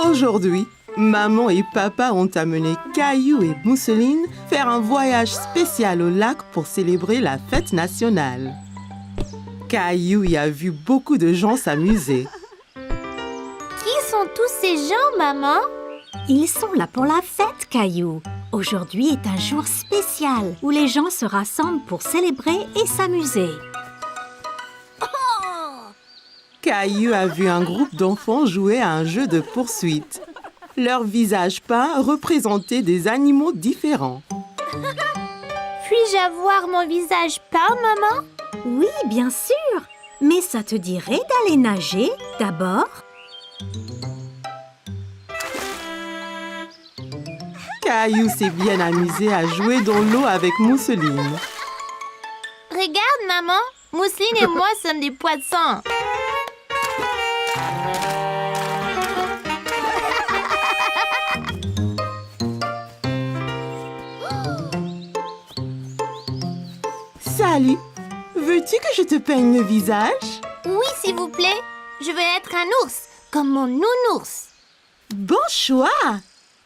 Aujourd'hui, maman et papa ont amené Caillou et Mousseline faire un voyage spécial au lac pour célébrer la fête nationale. Caillou y a vu beaucoup de gens s'amuser. Qui sont tous ces gens, maman? Ils sont là pour la fête, Caillou. Aujourd'hui est un jour spécial où les gens se rassemblent pour célébrer et s'amuser. Caillou a vu un groupe d'enfants jouer à un jeu de poursuite. Leurs visages peints représentaient des animaux différents. Puis-je avoir mon visage peint, maman? Oui, bien sûr. Mais ça te dirait d'aller nager d'abord? Caillou s'est bien amusé à jouer dans l'eau avec Mousseline. Regarde, maman. Mousseline et moi sommes des poissons. Salut, veux-tu que je te peigne le visage? Oui, s'il vous plaît. Je veux être un ours, comme mon nounours. Bon choix!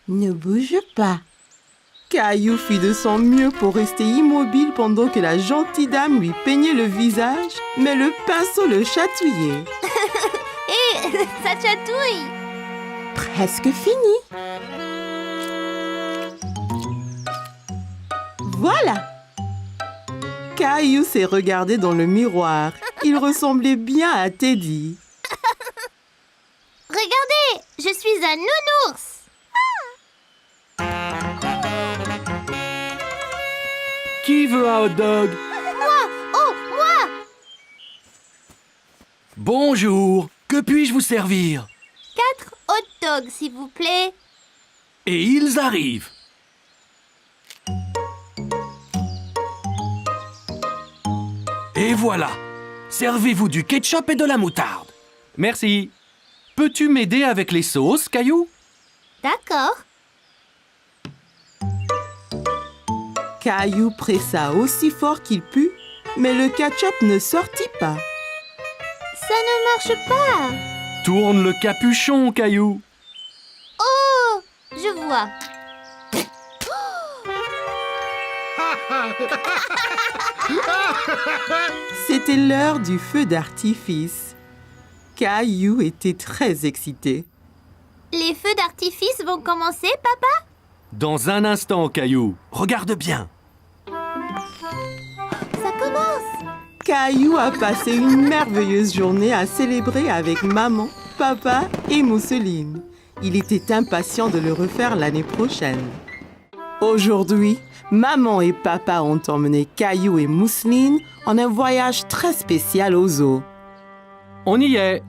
Ne bouge pas. Caillou fit de son mieux pour rester immobile pendant que la gentille dame lui peignait le visage, mais le pinceau le chatouillait. Hé, ça chatouille. Presque fini. Voilà. Caillou s'est regardé dans le miroir. Il ressemblait bien à Teddy. Regardez, je suis un nounours. Qui veut un hot dog? Moi, oh, moi. Bonjour, que puis-je vous servir? 4 hot dogs, s'il vous plaît. Et ils arrivent. Et voilà, servez-vous du ketchup et de la moutarde. Merci. Peux-tu m'aider avec les sauces, Caillou? D'accord. Caillou pressa aussi fort qu'il put, mais le ketchup ne sortit pas. Ça ne marche pas. Tourne le capuchon, Caillou. Oh, je vois. C'était l'heure du feu d'artifice. Caillou était très excité. Les feux d'artifice vont commencer, papa? Dans un instant, Caillou. Regarde bien. Ça commence. Caillou a passé une merveilleuse journée à célébrer avec maman, papa et Mousseline. Il était impatient de le refaire l'année prochaine. Aujourd'hui, maman et papa ont emmené Caillou et Mousseline en un voyage très spécial au zoo. On y est.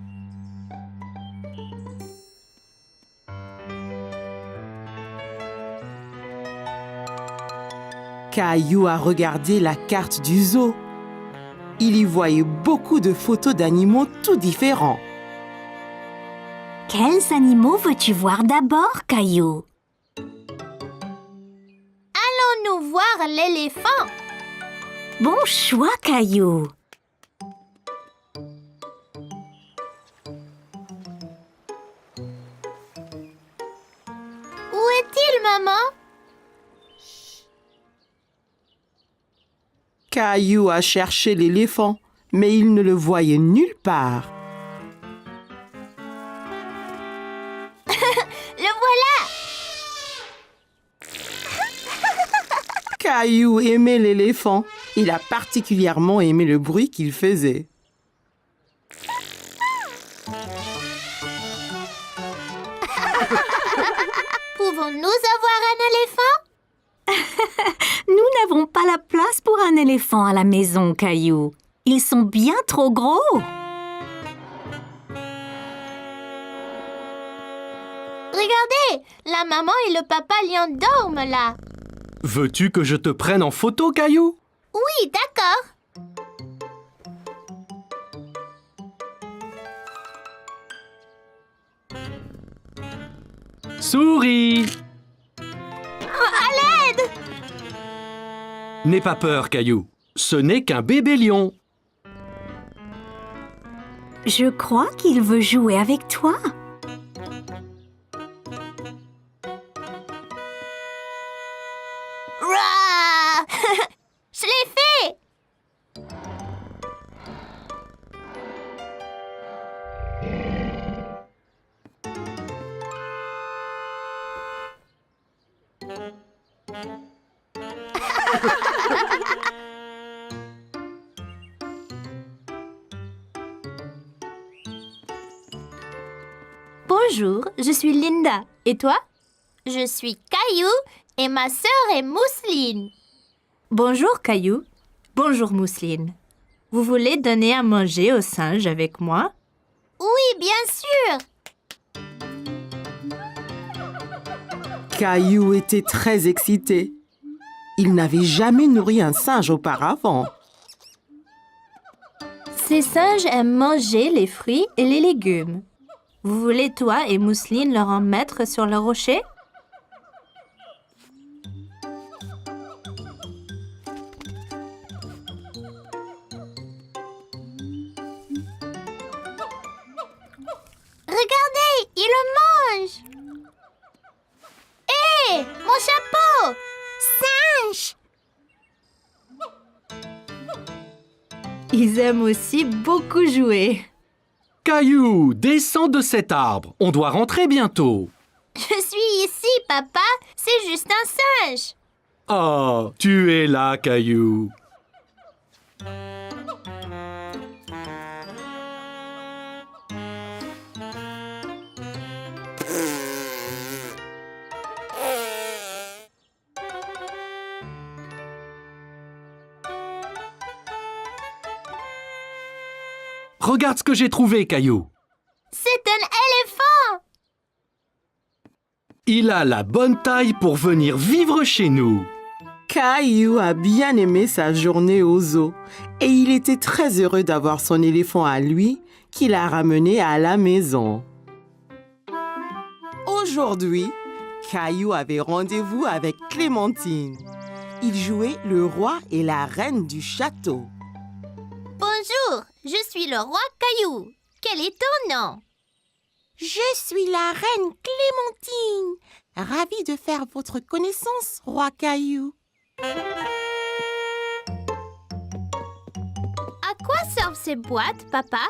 Caillou a regardé la carte du zoo. Il y voyait beaucoup de photos d'animaux tout différents. Quels animaux veux-tu voir d'abord, Caillou? Allons-nous voir l'éléphant? Bon choix, Caillou. Où est-il, maman? Caillou a cherché l'éléphant, mais il ne le voyait nulle part. Le voilà! Caillou aimait l'éléphant. Il a particulièrement aimé le bruit qu'il faisait. Pouvons-nous avoir un éléphant? Nous n'avons pas la place pour un éléphant à la maison, Caillou. Ils sont bien trop gros. Regardez, la maman et le papa lion dorment là. Veux-tu que je te prenne en photo, Caillou? Oui, d'accord. Souris! À l'aide! N'aie pas peur, Caillou. Ce n'est qu'un bébé lion. Je crois qu'il veut jouer avec toi. Bonjour, je suis Linda. Et toi? Je suis Caillou et ma sœur est Mousseline. Bonjour Caillou. Bonjour Mousseline. Vous voulez donner à manger aux singes avec moi? Oui, bien sûr. Caillou était très excité. Il n'avait jamais nourri un singe auparavant. Ces singes aiment manger les fruits et les légumes. Vous voulez, toi et Mousseline, leur en mettre sur le rocher? Regardez, ils le mangent! Hé, mon chapeau! Singe! Ils aiment aussi beaucoup jouer. Caillou, descends de cet arbre. On doit rentrer bientôt. Je suis ici, papa. C'est juste un singe. Oh, tu es là, Caillou. Regarde ce que j'ai trouvé, Caillou. C'est un éléphant. Il a la bonne taille pour venir vivre chez nous. Caillou a bien aimé sa journée au zoo et il était très heureux d'avoir son éléphant à lui qu'il a ramené à la maison. Aujourd'hui, Caillou avait rendez-vous avec Clémentine. Ils jouaient le roi et la reine du château. Bonjour, je suis le roi Caillou. Quel est ton nom? Je suis la reine Clémentine. Ravie de faire votre connaissance, roi Caillou. À quoi servent ces boîtes, papa?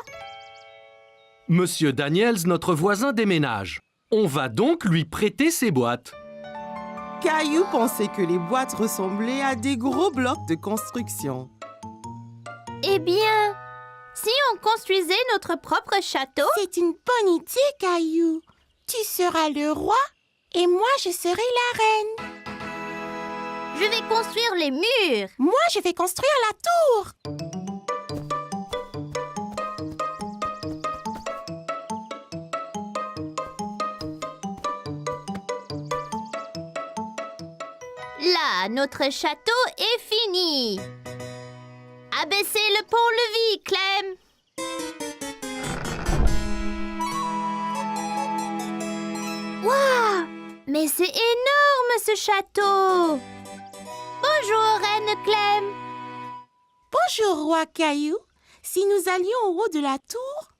Monsieur Daniels, notre voisin, déménage. On va donc lui prêter ses boîtes. Caillou pensait que les boîtes ressemblaient à des gros blocs de construction. Eh bien, si on construisait notre propre château? C'est une bonne idée, Caillou. Tu seras le roi et moi, je serai la reine. Je vais construire les murs. Moi, je vais construire la tour. Là, notre château est fini. Abaissez le pont-levis, Clem. Waouh! Mais c'est énorme, ce château. Bonjour, Reine Clem. Bonjour, roi Caillou. Si nous allions au haut de la tour,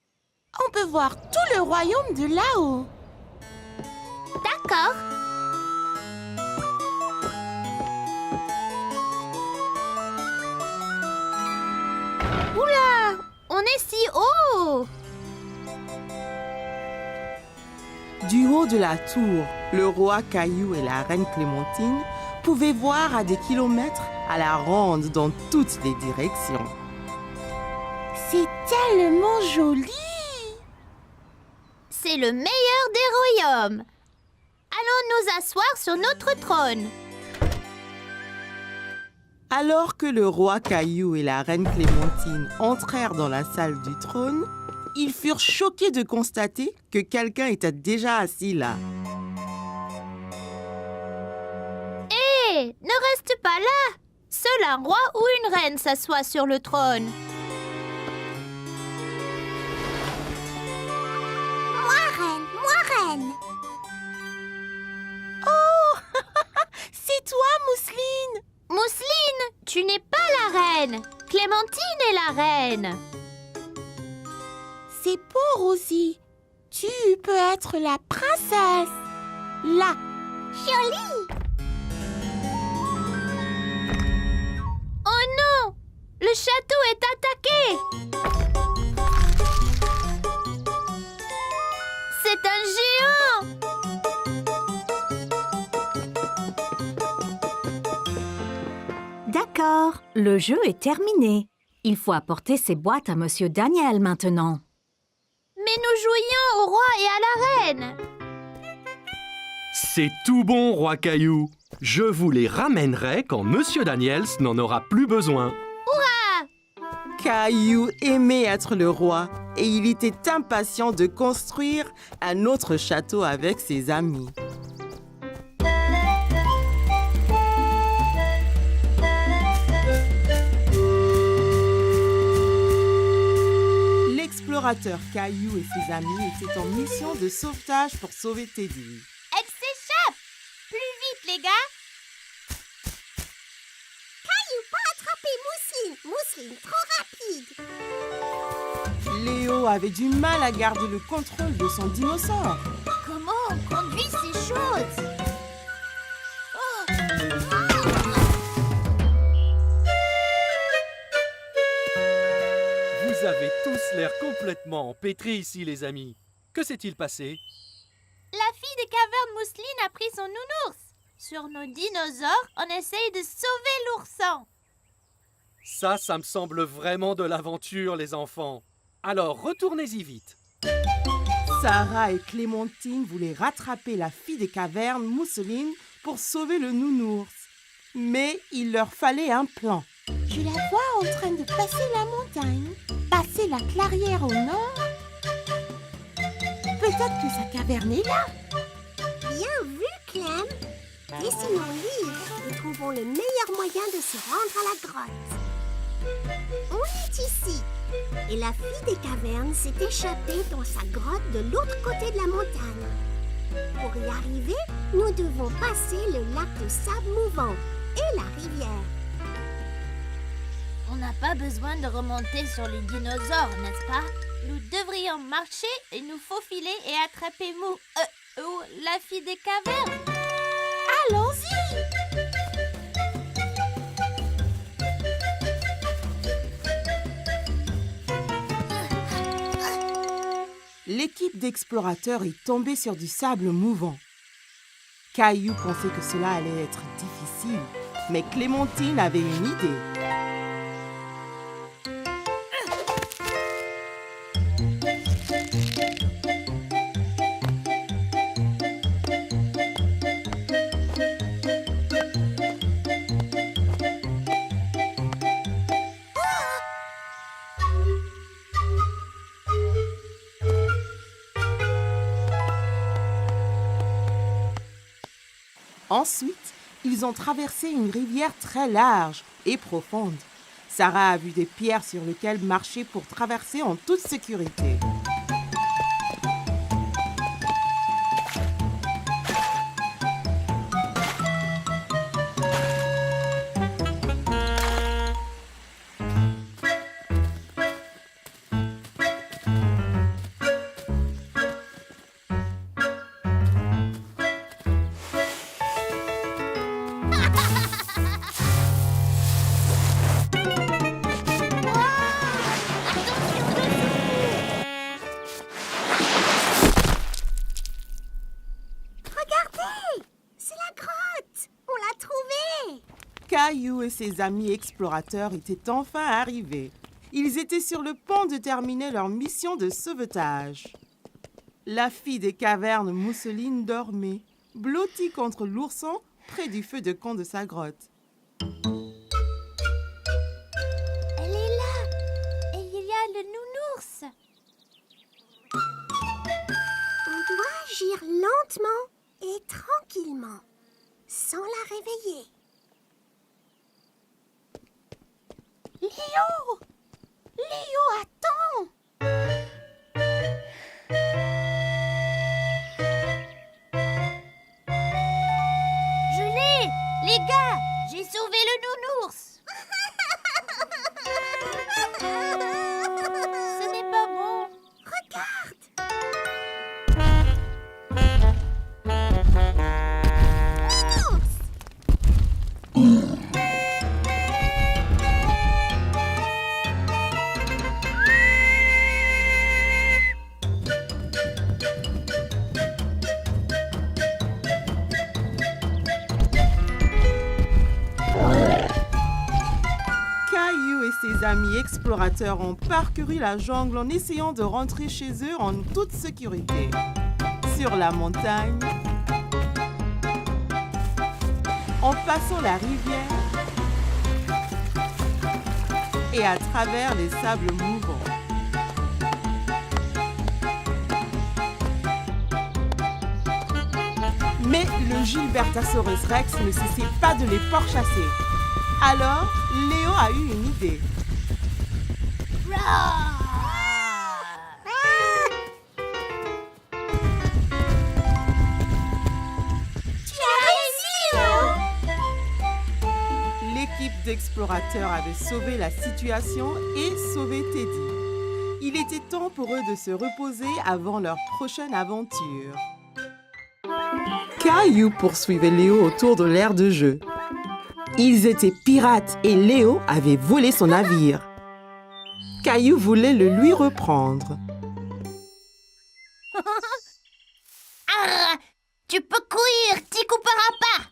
on peut voir tout le royaume de là-haut. D'accord. Oula! On est si haut! Du haut de la tour, le roi Caillou et la reine Clémentine pouvaient voir à des kilomètres à la ronde dans toutes les directions. C'est tellement joli. C'est le meilleur des royaumes. Allons nous asseoir sur notre trône. Alors que le roi Caillou et la reine Clémentine entrèrent dans la salle du trône, ils furent choqués de constater que quelqu'un était déjà assis là. Hé, ne reste pas là. Seul un roi ou une reine s'assoit sur le trône. Moi, reine. Oh, c'est toi, Mousseline. Mousseline, tu n'es pas la reine. Clémentine est la reine. C'est beau, Rosie. Tu peux être la princesse. Là. Jolie. Oh non! Le château est attaqué! C'est un géant! D'accord, le jeu est terminé. Il faut apporter ces boîtes à Monsieur Daniel maintenant. Mais Mais nous jouions au roi et à la reine. C'est tout bon, roi Caillou. Je vous les ramènerai quand Monsieur Daniels n'en aura plus besoin. Caillou aimait être le roi et il était impatient de construire un autre château avec ses amis. L'explorateur Caillou et ses amis étaient en mission de sauvetage pour sauver Teddy. Elle s'échappe. Plus vite, les gars. Mousseline, trop rapide. Léo avait du mal à garder le contrôle de son dinosaure. Comment on conduit ces choses? Vous avez tous l'air complètement empêtrés ici, les amis. Que s'est-il passé? La fille des cavernes Mousseline a pris son nounours. Sur nos dinosaures, on essaye de sauver l'ourson. Ça me semble vraiment de l'aventure, les enfants. Alors, retournez-y vite. Sarah et Clémentine voulaient rattraper la fille des cavernes, Mousseline, pour sauver le nounours. Mais il leur fallait un plan. Je la vois en train de passer la montagne, passer la clairière au nord. Peut-être que sa caverne est là. Bien vu, Clem. Dessinons le livre et trouvons le meilleur moyen de se rendre à la grotte. On est ici. Et la fille des cavernes s'est échappée dans sa grotte de l'autre côté de la montagne. Pour y arriver, nous devons passer le lac de sable mouvant et la rivière. On n'a pas besoin de remonter sur les dinosaures, n'est-ce pas? Nous devrions marcher et nous faufiler et attraper la fille des cavernes. Allons-y. L'équipe d'explorateurs est tombée sur du sable mouvant. Caillou pensait que cela allait être difficile, mais Clémentine avait une idée. Ensuite, ils ont traversé une rivière très large et profonde. Sarah a vu des pierres sur lesquelles marcher pour traverser en toute sécurité. Caillou et ses amis explorateurs étaient enfin arrivés. Ils étaient sur le point de terminer leur mission de sauvetage. La fille des cavernes Mousseline dormait, blottie contre l'ourson près du feu de camp de sa grotte. Elle est là. Et il y a le nounours. On doit agir lentement et tranquillement, sans la réveiller. Léo! Léo, attends! Je l'ai. Les gars, j'ai sauvé le nounours. Ce n'est pas bon. amis explorateurs ont parcouru la jungle en essayant de rentrer chez eux en toute sécurité. Sur la montagne, en passant la rivière et à travers les sables mouvants. Mais le Gilbertosaurus Rex ne cessait pas de les pourchasser. Alors, Léo a eu une idée. L'équipe d'explorateurs avait sauvé la situation et sauvé Teddy. Il était temps pour eux de se reposer avant leur prochaine aventure. Caillou poursuivait Léo autour de l'aire de jeu. Ils étaient pirates et Léo avait volé son navire. Caillou voulait le lui reprendre. Ah, tu peux courir, t'y couperas pas.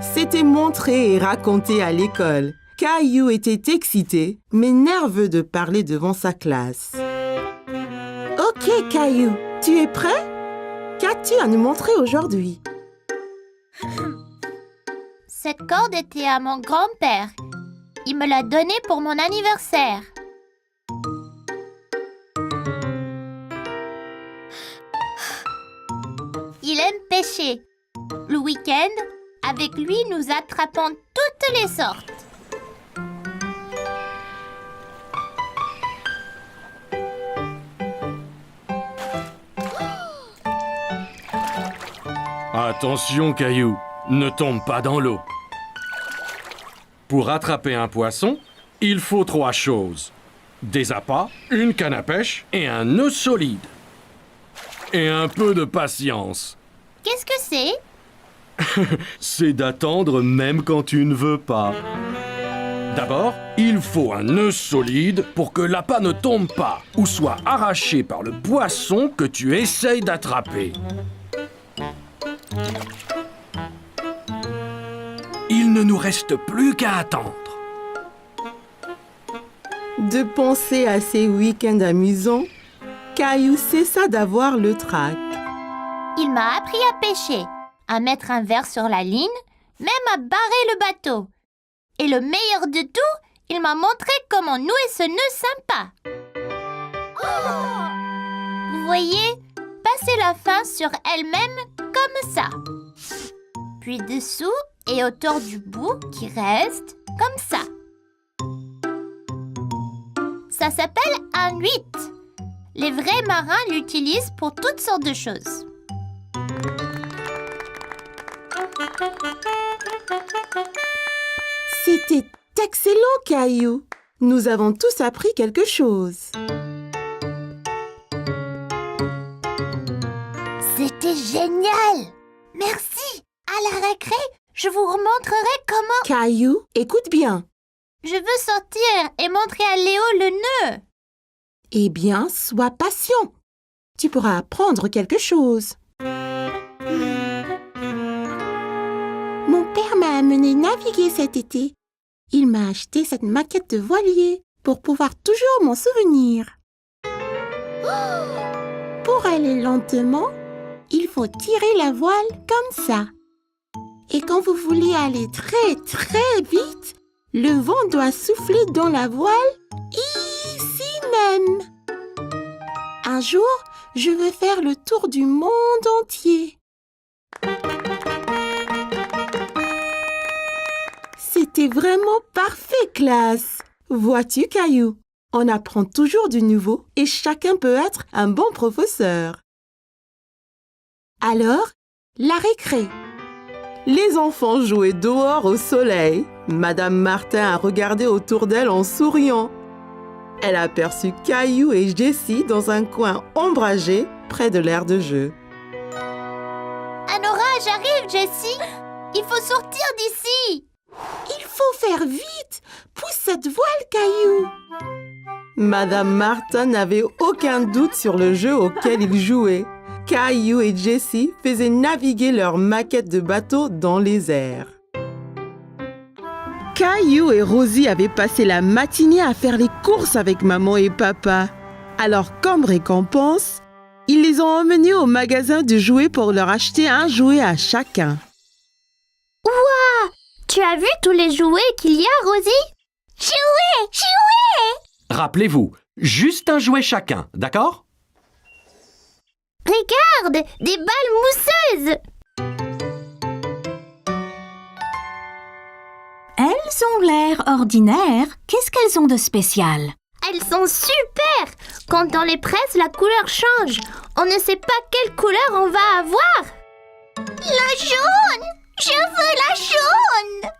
C'était montré et raconté à l'école. Caillou était excité, mais nerveux de parler devant sa classe. Ok, Caillou, tu es prêt? Qu'as-tu à nous montrer aujourd'hui? Cette corde était à mon grand-père. Il me l'a donnée pour mon anniversaire. Il aime pêcher. Le week-end, avec lui, nous attrapons toutes les sortes. Attention, Caillou, ne tombe pas dans l'eau. Pour attraper un poisson, il faut 3 choses. Des appâts, une canne à pêche et un nœud solide. Et un peu de patience. Qu'est-ce que c'est? C'est d'attendre même quand tu ne veux pas. D'abord, il faut un nœud solide pour que l'appât ne tombe pas ou soit arraché par le poisson que tu essayes d'attraper. Il ne nous reste plus qu'à attendre. De penser à ces week-ends amusants, Caillou cessa d'avoir le trac. Il m'a appris à pêcher, à mettre un verre sur la ligne, même à barrer le bateau. Et le meilleur de tout, il m'a montré comment nouer ce nœud sympa. Vous voyez, passer la fin sur elle-même comme ça. Puis dessous et autour du bout qui reste comme ça. Ça s'appelle un 8. Les vrais marins l'utilisent pour toutes sortes de choses. C'était excellent, Caillou. Nous avons tous appris quelque chose. C'était génial! Merci! À la récré, je vous remontrerai comment... Caillou, écoute bien. Je veux sortir et montrer à Léo le nœud. Eh bien, sois patient. Tu pourras apprendre quelque chose. Mon père m'a amené naviguer cet été. Il m'a acheté cette maquette de voilier pour pouvoir toujours m'en souvenir. Pour aller lentement, il faut tirer la voile comme ça. Et quand vous voulez aller très très vite, le vent doit souffler dans la voile ici même. Un jour, je veux faire le tour du monde entier. C'était vraiment parfait, classe. Vois-tu, Caillou, on apprend toujours du nouveau et chacun peut être un bon professeur. Alors, la récré. Les enfants jouaient dehors au soleil. Madame Martin a regardé autour d'elle en souriant. Elle aperçut Caillou et Jessie dans un coin ombragé près de l'aire de jeu. Un orage arrive, Jessie. Il faut sortir d'ici. Il faut faire vite. Pousse cette voile, Caillou. Madame Martin n'avait aucun doute sur le jeu auquel ils jouaient. Caillou et Jessie faisaient naviguer leur maquette de bateau dans les airs. Caillou et Rosie avaient passé la matinée à faire les courses avec maman et papa. Alors, comme récompense, ils les ont emmenés au magasin de jouets pour leur acheter un jouet à chacun. Tu as vu tous les jouets qu'il y a, Rosie? Jouets! Rappelez-vous, juste un jouet chacun, d'accord? Regarde, des balles mousseuses! Elles ont l'air ordinaires. Qu'est-ce qu'elles ont de spécial? Elles sont super! Quand on les presse, la couleur change. On ne sait pas quelle couleur on va avoir. La jaune! Je veux la jaune!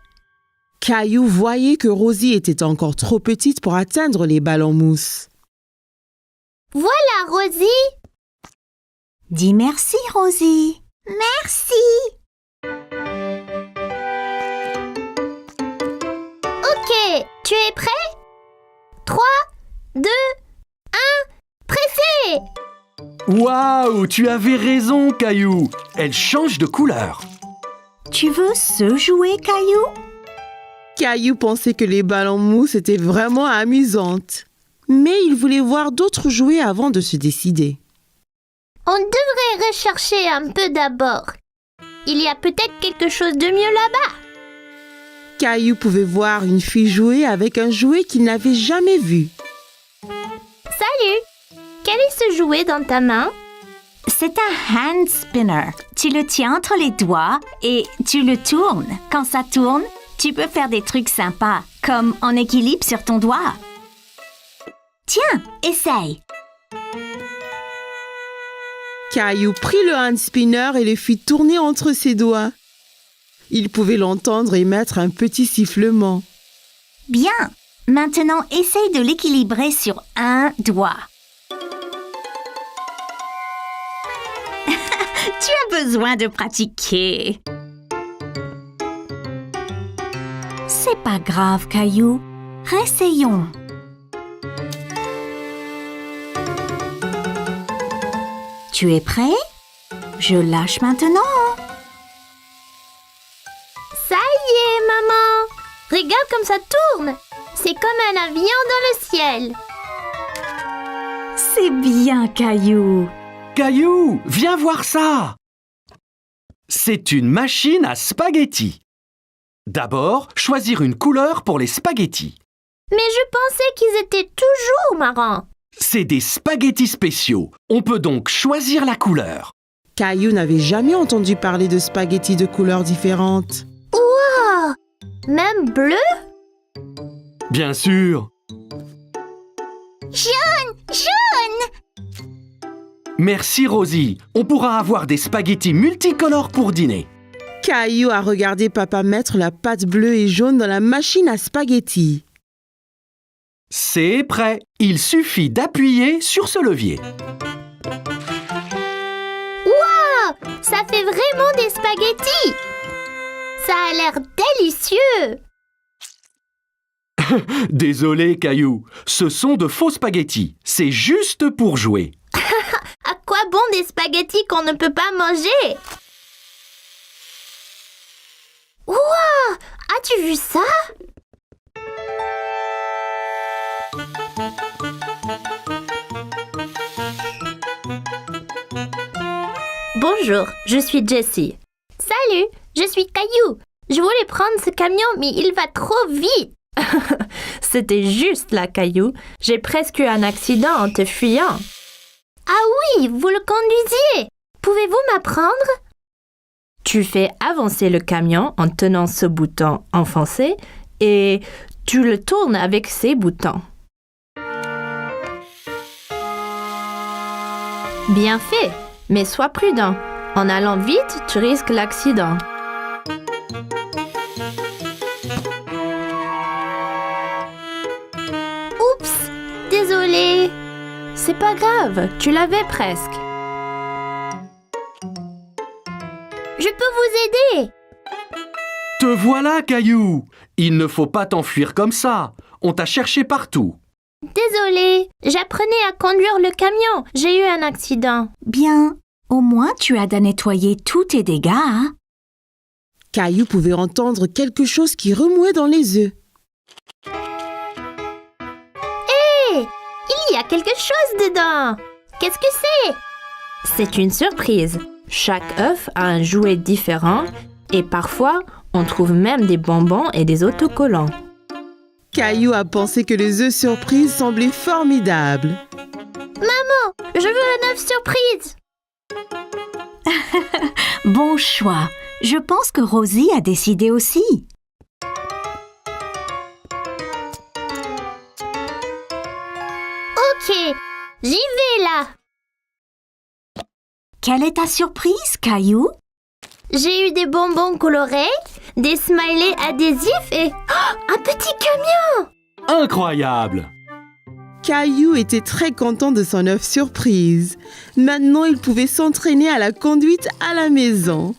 Caillou voyait que Rosie était encore trop petite pour atteindre les balles en mousse. Voilà, Rosie! Dis merci, Rosie. Merci. Ok, tu es prêt? 3, 2, 1, pressez! Waouh, tu avais raison, Caillou. Elle change de couleur. Tu veux ce jouet, Caillou? Caillou pensait que les balles en mousse étaient vraiment amusantes. Mais il voulait voir d'autres jouets avant de se décider. On devrait rechercher un peu d'abord. Il y a peut-être quelque chose de mieux là-bas. Caillou pouvait voir une fille jouer avec un jouet qu'il n'avait jamais vu. Salut! Quel est ce jouet dans ta main? C'est un hand spinner. Tu le tiens entre les doigts et tu le tournes. Quand ça tourne, tu peux faire des trucs sympas, comme en équilibre sur ton doigt. Tiens, essaye. Caillou prit le hand spinner et le fit tourner entre ses doigts. Il pouvait l'entendre émettre un petit sifflement. Bien. Maintenant, essaye de l'équilibrer sur un doigt. Tu as besoin de pratiquer. C'est pas grave, Caillou. Réessayons. Tu es prêt? Je lâche maintenant. Ça y est, maman! Regarde comme ça tourne! C'est comme un avion dans le ciel. C'est bien, Caillou. Caillou, viens voir ça. C'est une machine à spaghettis. D'abord, choisir une couleur pour les spaghettis. Mais je pensais qu'ils étaient toujours marrants. C'est des spaghettis spéciaux. On peut donc choisir la couleur. Caillou n'avait jamais entendu parler de spaghettis de couleurs différentes. Wow! Même bleu? Bien sûr. Jaune! Merci Rosie. On pourra avoir des spaghettis multicolores pour dîner. Caillou a regardé papa mettre la pâte bleue et jaune dans la machine à spaghettis. C'est prêt. Il suffit d'appuyer sur ce levier. Wow! Ça fait vraiment des spaghettis! Ça a l'air délicieux! Désolé Caillou, ce sont de faux spaghettis. C'est juste pour jouer. À quoi bon des spaghettis qu'on ne peut pas manger? Wow! As-tu vu ça? Bonjour, je suis Jessie. Salut, je suis Caillou. Je voulais prendre ce camion, mais il va trop vite. C'était juste là, Caillou. J'ai presque eu un accident en te fuyant. Ah oui, vous le conduisiez. Pouvez-vous m'apprendre? Tu fais avancer le camion en tenant ce bouton enfoncé et tu le tournes avec ces boutons. Bien fait, mais sois prudent. En allant vite, tu risques l'accident. Oups, désolé. C'est pas grave, tu l'avais presque. Je peux vous aider. Te voilà, Caillou. Il ne faut pas t'enfuir comme ça. On t'a cherché partout. Désolée, j'apprenais à conduire le camion. J'ai eu un accident. Bien. Au moins, tu as nettoyé tous tes dégâts, hein? Caillou pouvait entendre quelque chose qui remuait dans les œufs. Hé, il y a quelque chose dedans. Qu'est-ce que c'est? C'est une surprise. Chaque œuf a un jouet différent et parfois, on trouve même des bonbons et des autocollants. Caillou a pensé que les œufs surprises semblaient formidables. Je veux un œuf surprise. Bon choix. Je pense que Rosie a décidé aussi. Ok, j'y vais là. Quelle est ta surprise, Caillou? J'ai eu des bonbons colorés, des smileys adhésifs et un petit camion. Incroyable! Caillou était très content de son œuf surprise. Maintenant, il pouvait s'entraîner à la conduite à la maison.